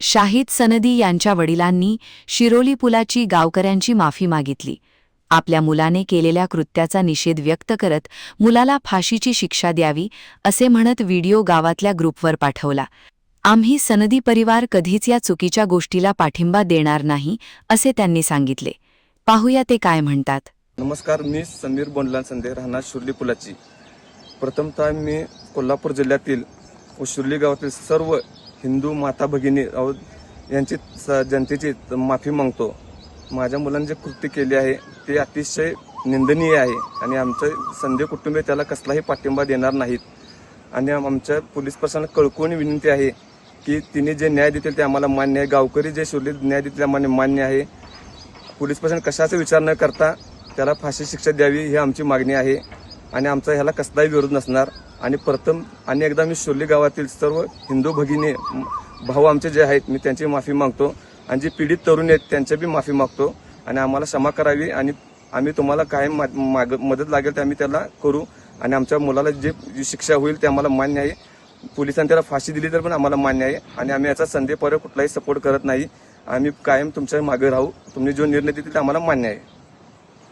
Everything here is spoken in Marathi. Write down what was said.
शाहिद सनदी यांच्या वडिलांनी शिरोली पुलाची गावकऱ्यांची माफी मागितली. आपल्या मुलाने केलेल्या कृत्याचा निषेध व्यक्त करत मुलाला फाशीची शिक्षा द्यावी असे म्हणत व्हिडिओ गावातल्या ग्रुपवर पाठवला. आम्ही सनदी परिवार कधीच या चुकीच्या गोष्टीला पाठिंबा देणार नाही असे त्यांनी सांगितले. पाहूया ते काय म्हणतात. नमस्कार, मी समीर बोंडला संदे, राहणार शिरोली पुलाची. प्रथमतः मी कोल्हापूर जिल्ह्यातील व शिरोली गावातील सर्व हिंदू माता भगिनी यांची जनतेची माफी मागतो. माझ्या मुलांनी जे कृत्य केले आहे ते अतिशय निंदनीय आहे आणि आमचं संदे कुटुंबीय त्याला कसलाही पाठिंबा देणार नाहीत. आणि आमच्या पोलीस प्रशासनाला कळकळून विनंती आहे की तिने जे न्याय देतील ते आम्हाला मान्य आहे. गावकरी जे शिरोलीत न्याय देतील आम्हाला मान्य आहे. पोलीस प्रशासन कशाचा विचार न करता त्याला फाशी शिक्षा द्यावी ही आमची मागणी आहे आणि आमचा ह्याला कसलाही विरोध नसणार. आणि प्रथम आणि एकदा मी शिरोली गावातील सर्व हिंदू भगिनी भाऊ आमचे जे आहेत मी त्यांची माफी मागतो आणि जे पीडित तरुण आहेत त्यांची बी माफी मागतो आणि आम्हाला क्षमा करावी आणि आम्ही तुम्हाला काय मदत लागेल ते आम्ही त्याला करू आणि आमच्या मुलाला जे शिक्षा होईल ते आम्हाला मान्य आहे. पोलिसांनी त्याला फाशी दिली तर पण आम्हाला मान्य आहे आणि आम्ही याचा संदेह कुठलाही सपोर्ट करत नाही. आम्ही कायम तुमच्या मागे राहू. तुम्ही जो निर्णय देतील ते आम्हाला मान्य आहे.